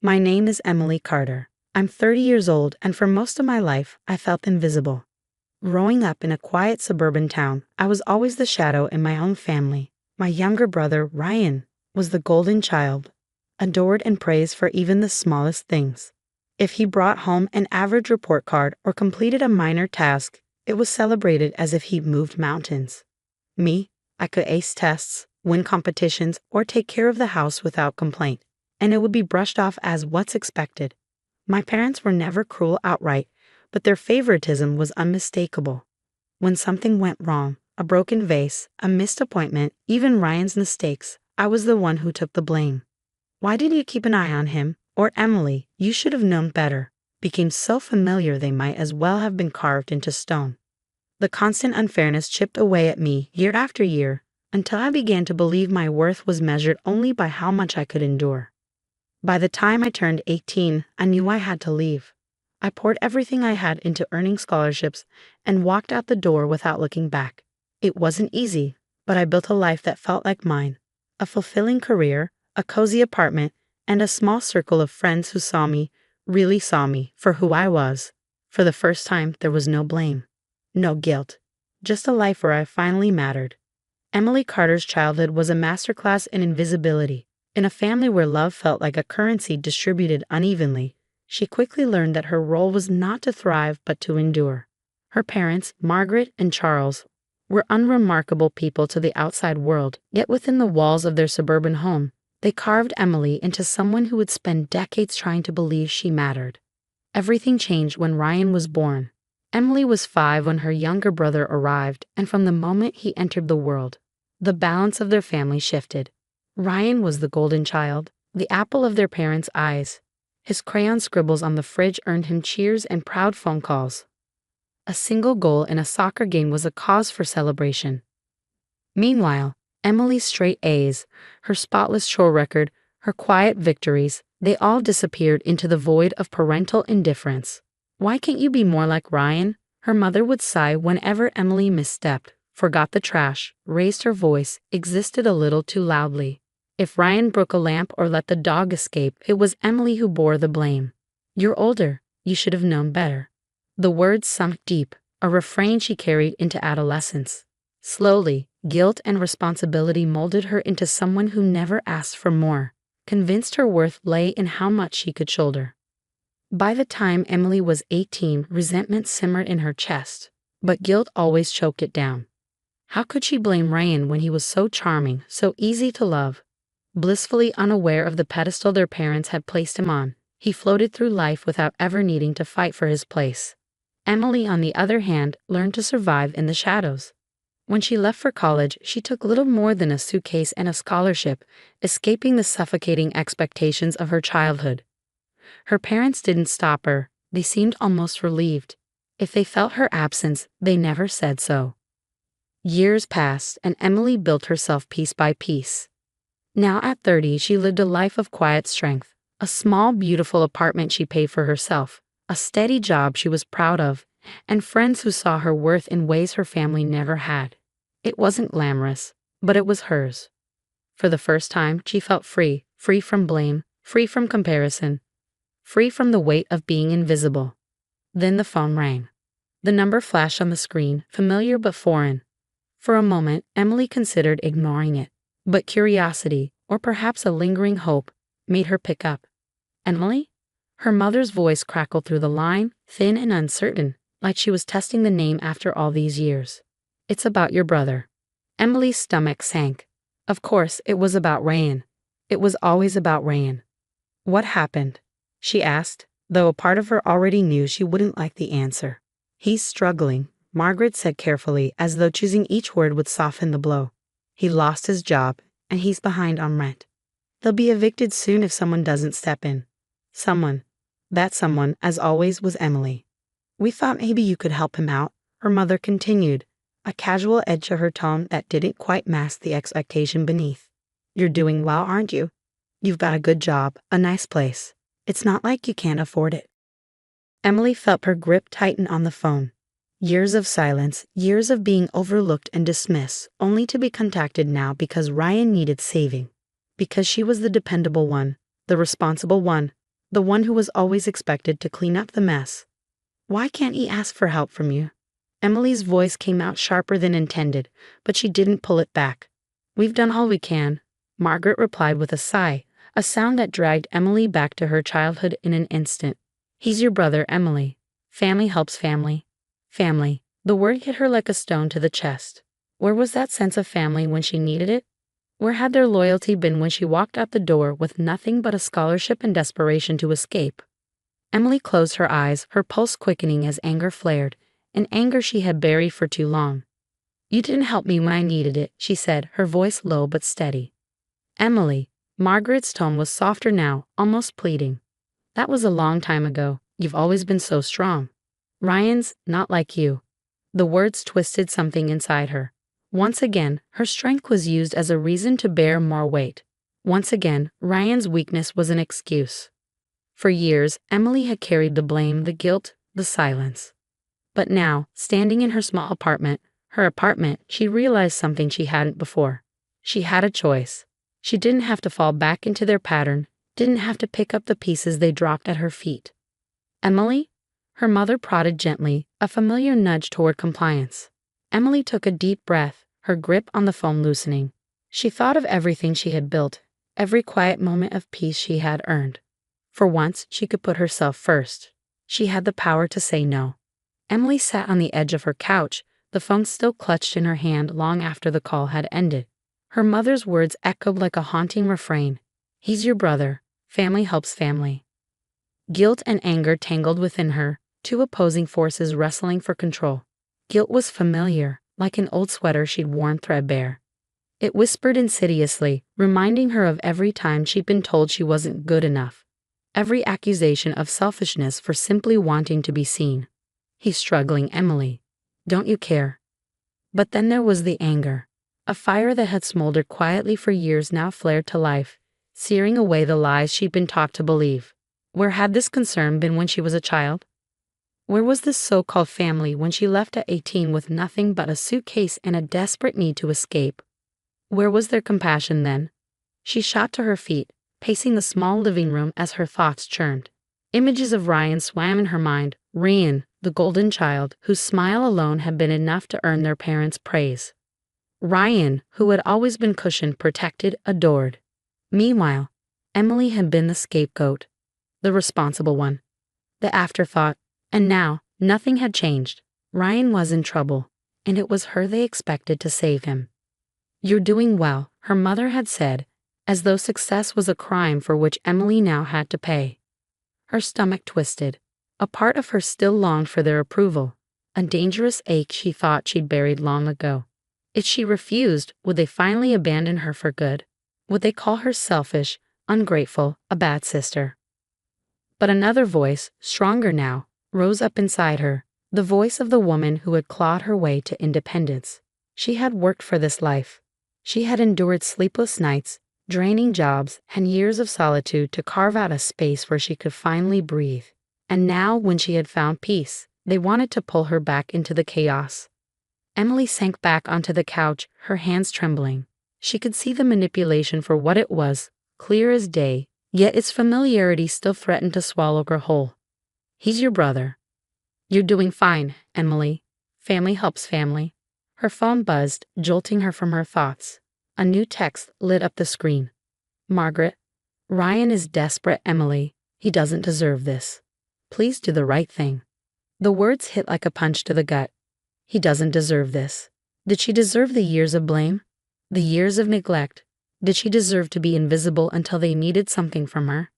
My name is Emily Carter. I'm 30 years old, and for most of my life, I felt invisible. Growing up in a quiet suburban town, I was always the shadow in my own family. My younger brother, Ryan, was the golden child, adored and praised for even the smallest things. If he brought home an average report card or completed a minor task, it was celebrated as if he'd moved mountains. Me, I could ace tests, win competitions, or take care of the house without complaint, and it would be brushed off as what's expected. My parents were never cruel outright, but their favoritism was unmistakable. When something went wrong, a broken vase, a missed appointment, even Ryan's mistakes, I was the one who took the blame. "Why did you keep an eye on him?" Or "Emily, you should have known better," became so familiar they might as well have been carved into stone. The constant unfairness chipped away at me year after year, until I began to believe my worth was measured only by how much I could endure. By the time I turned 18, I knew I had to leave. I poured everything I had into earning scholarships and walked out the door without looking back. It wasn't easy, but I built a life that felt like mine. A fulfilling career, a cozy apartment, and a small circle of friends who saw me, really saw me, for who I was. For the first time, there was no blame, no guilt, just a life where I finally mattered. Emily Carter's childhood was a masterclass in invisibility. In a family where love felt like a currency distributed unevenly, she quickly learned that her role was not to thrive but to endure. Her parents, Margaret and Charles, were unremarkable people to the outside world, yet within the walls of their suburban home, they carved Emily into someone who would spend decades trying to believe she mattered. Everything changed when Ryan was born. Emily was 5 when her younger brother arrived, and from the moment he entered the world, the balance of their family shifted. Ryan was the golden child, the apple of their parents' eyes. His crayon scribbles on the fridge earned him cheers and proud phone calls. A single goal in a soccer game was a cause for celebration. Meanwhile, Emily's straight A's, her spotless chore record, her quiet victories, they all disappeared into the void of parental indifference. "Why can't you be more like Ryan?" her mother would sigh whenever Emily misstepped, forgot the trash, raised her voice, existed a little too loudly. If Ryan broke a lamp or let the dog escape, it was Emily who bore the blame. "You're older. You should have known better." The words sunk deep, a refrain she carried into adolescence. Slowly, guilt and responsibility molded her into someone who never asked for more, convinced her worth lay in how much she could shoulder. By the time Emily was 18, resentment simmered in her chest, but guilt always choked it down. How could she blame Ryan when he was so charming, so easy to love? Blissfully unaware of the pedestal their parents had placed him on, he floated through life without ever needing to fight for his place. Emily, on the other hand, learned to survive in the shadows. When she left for college, she took little more than a suitcase and a scholarship, escaping the suffocating expectations of her childhood. Her parents didn't stop her, they seemed almost relieved. If they felt her absence, they never said so. Years passed, and Emily built herself piece by piece. Now at 30, she lived a life of quiet strength. A small, beautiful apartment she paid for herself, a steady job she was proud of, and friends who saw her worth in ways her family never had. It wasn't glamorous, but it was hers. For the first time, she felt free, free from blame, free from comparison, free from the weight of being invisible. Then the phone rang. The number flashed on the screen, familiar but foreign. For a moment, Emily considered ignoring it, but curiosity, or perhaps a lingering hope, made her pick up. "Emily?" Her mother's voice crackled through the line, thin and uncertain, like she was testing the name after all these years. "It's about your brother." Emily's stomach sank. Of course, it was about Ryan. It was always about Ryan. "What happened?" she asked, though a part of her already knew she wouldn't like the answer. "He's struggling," Margaret said carefully, as though choosing each word would soften the blow. "He lost his job, and he's behind on rent. They'll be evicted soon if someone doesn't step in." Someone. That someone, as always, was Emily. "We thought maybe you could help him out," her mother continued, a casual edge to her tone that didn't quite mask the expectation beneath. "You're doing well, aren't you? You've got a good job, a nice place. It's not like you can't afford it." Emily felt her grip tighten on the phone. Years of silence, years of being overlooked and dismissed, only to be contacted now because Ryan needed saving. Because she was the dependable one, the responsible one, the one who was always expected to clean up the mess. Why can't he ask for help from you? Emily's voice came out sharper than intended, but she didn't pull it back. We've done all we can, Margaret replied with a sigh, a sound that dragged Emily back to her childhood in an instant. He's your brother, Emily. Family helps family. Family. The word hit her like a stone to the chest. Where was that sense of family when she needed it? Where had their loyalty been when she walked out the door with nothing but a scholarship and desperation to escape? Emily closed her eyes, her pulse quickening as anger flared, an anger she had buried for too long. You didn't help me when I needed it, she said, her voice low but steady. Emily. Margaret's tone was softer now, almost pleading. That was a long time ago. You've always been so strong. Ryan's not like you. The words twisted something inside her. Once again, her strength was used as a reason to bear more weight. Once again, Ryan's weakness was an excuse. For years, Emily had carried the blame, the guilt, the silence. But now, standing in her small apartment, she realized something she hadn't before. She had a choice. She didn't have to fall back into their pattern, didn't have to pick up the pieces they dropped at her feet. Emily? Her mother prodded gently, a familiar nudge toward compliance. Emily took a deep breath, her grip on the phone loosening. She thought of everything she had built, every quiet moment of peace she had earned. For once, she could put herself first. She had the power to say no. Emily sat on the edge of her couch, the phone still clutched in her hand long after the call had ended. Her mother's words echoed like a haunting refrain. He's your brother. Family helps family. Guilt and anger tangled within her, two opposing forces wrestling for control. Guilt was familiar, like an old sweater she'd worn threadbare. It whispered insidiously, reminding her of every time she'd been told she wasn't good enough. Every accusation of selfishness for simply wanting to be seen. He's struggling, Emily. Don't you care? But then there was the anger. A fire that had smoldered quietly for years now flared to life, searing away the lies she'd been taught to believe. Where had this concern been when she was a child? Where was this so-called family when she left at 18 with nothing but a suitcase and a desperate need to escape? Where was their compassion then? She shot to her feet, pacing the small living room as her thoughts churned. Images of Ryan swam in her mind, Ryan, the golden child, whose smile alone had been enough to earn their parents' praise. Ryan, who had always been cushioned, protected, adored. Meanwhile, Emily had been the scapegoat, the responsible one, the afterthought, and now, nothing had changed. Ryan was in trouble, and it was her they expected to save him. You're doing well, her mother had said, as though success was a crime for which Emily now had to pay. Her stomach twisted. A part of her still longed for their approval, a dangerous ache she thought she'd buried long ago. If she refused, would they finally abandon her for good? Would they call her selfish, ungrateful, a bad sister? But another voice, stronger now, rose up inside her, the voice of the woman who had clawed her way to independence. She had worked for this life. She had endured sleepless nights, draining jobs, and years of solitude to carve out a space where she could finally breathe. And now, when she had found peace, they wanted to pull her back into the chaos. Emily sank back onto the couch, her hands trembling. She could see the manipulation for what it was, clear as day, yet its familiarity still threatened to swallow her whole. He's your brother. You're doing fine, Emily. Family helps family. Her phone buzzed, jolting her from her thoughts. A new text lit up the screen. Margaret, Ryan is desperate, Emily. He doesn't deserve this. Please do the right thing. The words hit like a punch to the gut. He doesn't deserve this. Did she deserve the years of blame? The years of neglect? Did she deserve to be invisible until they needed something from her?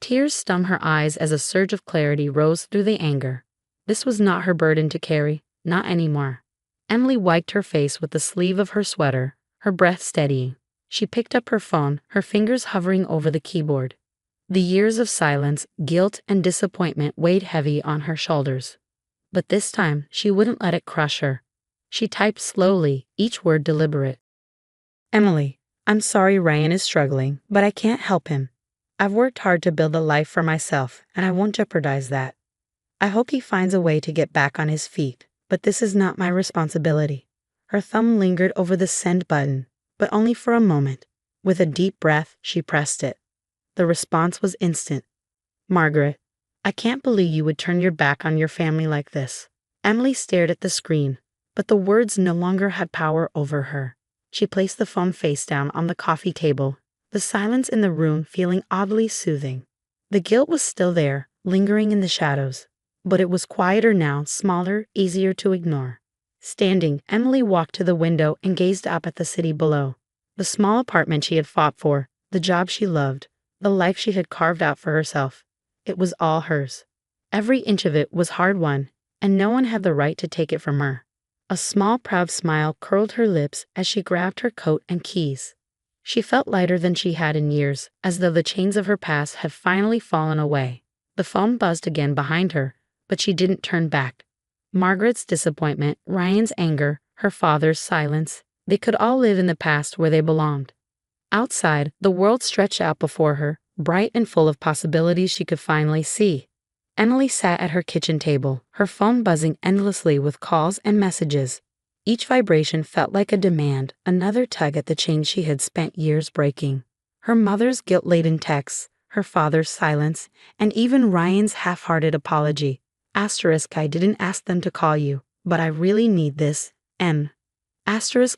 Tears stung her eyes as a surge of clarity rose through the anger. This was not her burden to carry, not anymore. Emily wiped her face with the sleeve of her sweater, her breath steadying. She picked up her phone, her fingers hovering over the keyboard. The years of silence, guilt, and disappointment weighed heavy on her shoulders. But this time, she wouldn't let it crush her. She typed slowly, each word deliberate. Emily, I'm sorry Ryan is struggling, but I can't help him. I've worked hard to build a life for myself, and I won't jeopardize that. I hope he finds a way to get back on his feet, but this is not my responsibility. Her thumb lingered over the send button, but only for a moment. With a deep breath, she pressed it. The response was instant. Margaret, I can't believe you would turn your back on your family like this. Emily stared at the screen, but the words no longer had power over her. She placed the phone face down on the coffee table, the silence in the room feeling oddly soothing. The guilt was still there, lingering in the shadows, but it was quieter now, smaller, easier to ignore. Standing, Emily walked to the window and gazed up at the city below. The small apartment she had fought for, the job she loved, the life she had carved out for herself. It was all hers. Every inch of it was hard-won, and no one had the right to take it from her. A small, proud smile curled her lips as she grabbed her coat and keys. She felt lighter than she had in years, as though the chains of her past had finally fallen away. The phone buzzed again behind her, but she didn't turn back. Margaret's disappointment, Ryan's anger, her father's silence, they could all live in the past where they belonged. Outside, the world stretched out before her, bright and full of possibilities she could finally see. Emily sat at her kitchen table, her phone buzzing endlessly with calls and messages. Each vibration felt like a demand, another tug at the chain she had spent years breaking. Her mother's guilt-laden texts, her father's silence, and even Ryan's half-hearted apology. I didn't ask them to call you, but I really need this, M.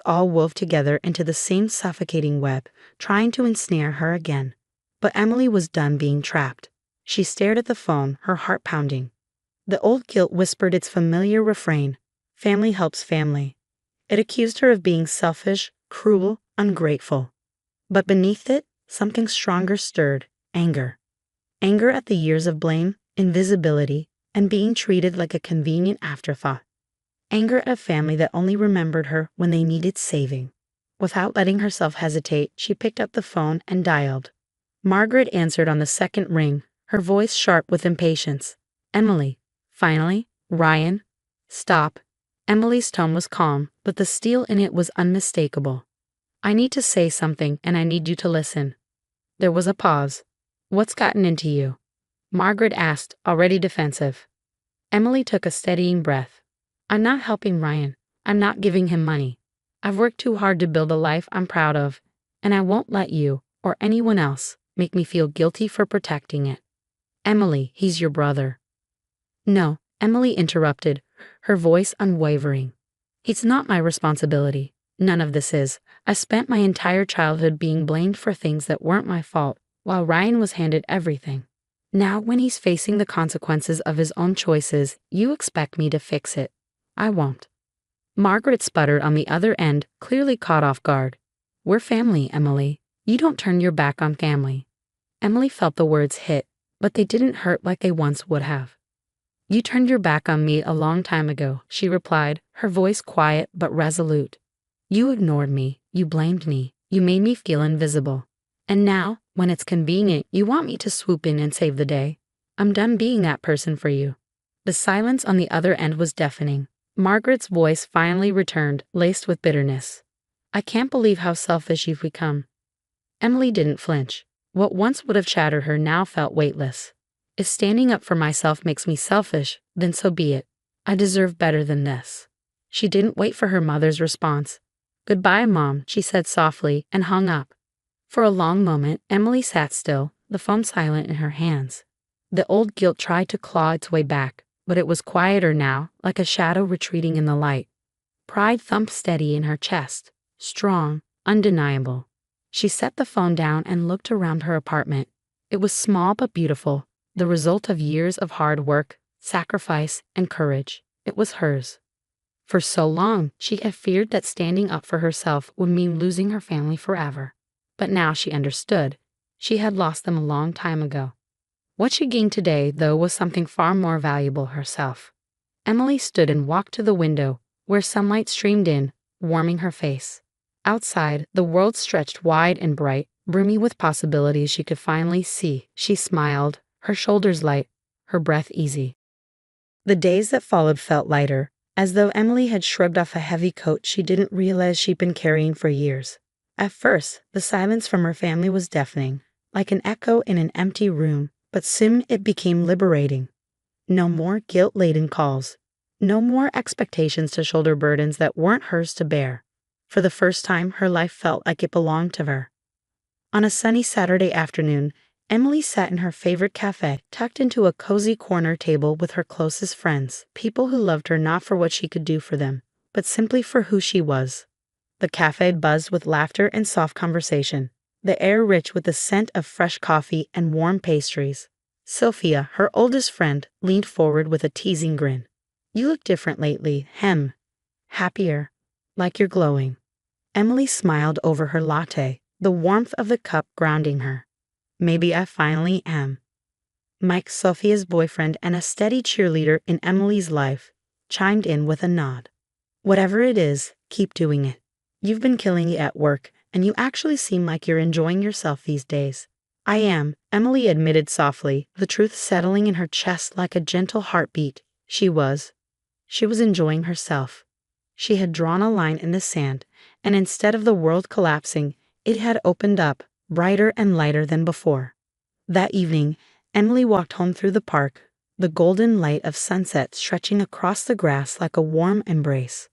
All wove together into the same suffocating web, trying to ensnare her again. But Emily was done being trapped. She stared at the phone, her heart pounding. The old guilt whispered its familiar refrain, family helps family. It accused her of being selfish, cruel, ungrateful. But beneath it, something stronger stirred, anger. Anger at the years of blame, invisibility, and being treated like a convenient afterthought. Anger at a family that only remembered her when they needed saving. Without letting herself hesitate, she picked up the phone and dialed. Margaret answered on the second ring, her voice sharp with impatience. Emily. Finally. Ryan. Stop. Emily's tone was calm, but the steel in it was unmistakable. I need to say something, and I need you to listen. There was a pause. What's gotten into you? Margaret asked, already defensive. Emily took a steadying breath. I'm not helping Ryan. I'm not giving him money. I've worked too hard to build a life I'm proud of, and I won't let you, or anyone else, make me feel guilty for protecting it. Emily, he's your brother. No, Emily interrupted, her voice unwavering. It's not my responsibility. None of this is. I spent my entire childhood being blamed for things that weren't my fault, while Ryan was handed everything. Now, when he's facing the consequences of his own choices, you expect me to fix it. I won't. Margaret sputtered on the other end, clearly caught off guard. We're family, Emily. You don't turn your back on family. Emily felt the words hit, but they didn't hurt like they once would have. You turned your back on me a long time ago, she replied, her voice quiet but resolute. You ignored me, you blamed me, you made me feel invisible. And now, when it's convenient, you want me to swoop in and save the day. I'm done being that person for you. The silence on the other end was deafening. Margaret's voice finally returned, laced with bitterness. I can't believe how selfish you've become. Emily didn't flinch. What once would have shattered her now felt weightless. If standing up for myself makes me selfish, then so be it. I deserve better than this. She didn't wait for her mother's response. Goodbye, Mom, she said softly, and hung up. For a long moment, Emily sat still, the phone silent in her hands. The old guilt tried to claw its way back, but it was quieter now, like a shadow retreating in the light. Pride thumped steady in her chest, strong, undeniable. She set the phone down and looked around her apartment. It was small but beautiful, the result of years of hard work, sacrifice, and courage. It was hers. For so long, she had feared that standing up for herself would mean losing her family forever. But now she understood. She had lost them a long time ago. What she gained today, though, was something far more valuable herself. Emily stood and walked to the window, where sunlight streamed in, warming her face. Outside, the world stretched wide and bright, broomy with possibilities she could finally see. She smiled, her shoulders light, her breath easy. The days that followed felt lighter, as though Emily had shrugged off a heavy coat she didn't realize she'd been carrying for years. At first, the silence from her family was deafening, like an echo in an empty room, but soon it became liberating. No more guilt-laden calls. No more expectations to shoulder burdens that weren't hers to bear. For the first time, her life felt like it belonged to her. On a sunny Saturday afternoon, Emily sat in her favorite cafe, tucked into a cozy corner table with her closest friends, people who loved her not for what she could do for them, but simply for who she was. The cafe buzzed with laughter and soft conversation, the air rich with the scent of fresh coffee and warm pastries. Sophia, her oldest friend, leaned forward with a teasing grin. "You look different lately, Hem. Happier. Like you're glowing." Emily smiled over her latte, the warmth of the cup grounding her. "Maybe I finally am." Mike, Sophia's boyfriend and a steady cheerleader in Emily's life, chimed in with a nod. "Whatever it is, keep doing it. You've been killing it at work, and you actually seem like you're enjoying yourself these days." "I am," Emily admitted softly, the truth settling in her chest like a gentle heartbeat. She was. She was enjoying herself. She had drawn a line in the sand, and instead of the world collapsing, it had opened up, brighter and lighter than before. That evening, Emily walked home through the park, the golden light of sunset stretching across the grass like a warm embrace.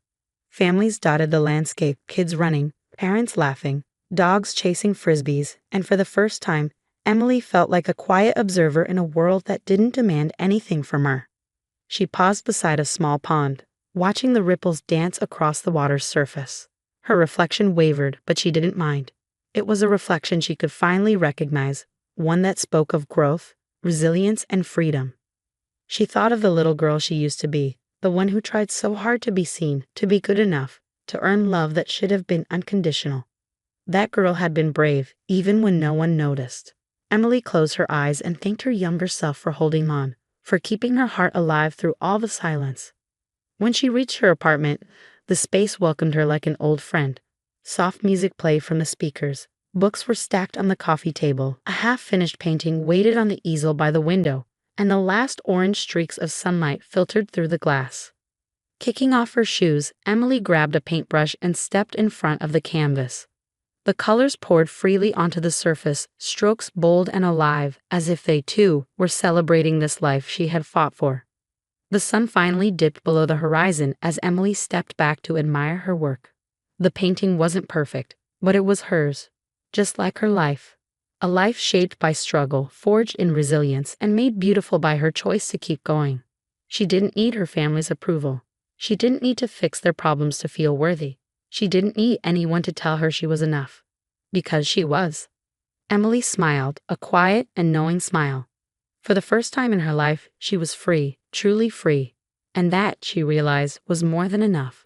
Families dotted the landscape, kids running, parents laughing, dogs chasing frisbees, and for the first time, Emily felt like a quiet observer in a world that didn't demand anything from her. She paused beside a small pond, watching the ripples dance across the water's surface. Her reflection wavered, but she didn't mind. It was a reflection she could finally recognize, one that spoke of growth, resilience, and freedom. She thought of the little girl she used to be, the one who tried so hard to be seen, to be good enough, to earn love that should have been unconditional. That girl had been brave, even when no one noticed. Emily closed her eyes and thanked her younger self for holding on, for keeping her heart alive through all the silence. When she reached her apartment, the space welcomed her like an old friend. Soft music played from the speakers. Books were stacked on the coffee table. A half-finished painting waited on the easel by the window, and the last orange streaks of sunlight filtered through the glass. Kicking off her shoes, Emily grabbed a paintbrush and stepped in front of the canvas. The colors poured freely onto the surface, strokes bold and alive, as if they, too, were celebrating this life she had fought for. The sun finally dipped below the horizon as Emily stepped back to admire her work. The painting wasn't perfect, but it was hers, just like her life. A life shaped by struggle, forged in resilience, and made beautiful by her choice to keep going. She didn't need her family's approval. She didn't need to fix their problems to feel worthy. She didn't need anyone to tell her she was enough. Because she was. Emily smiled, a quiet and knowing smile. For the first time in her life, she was free, truly free. And that, she realized, was more than enough.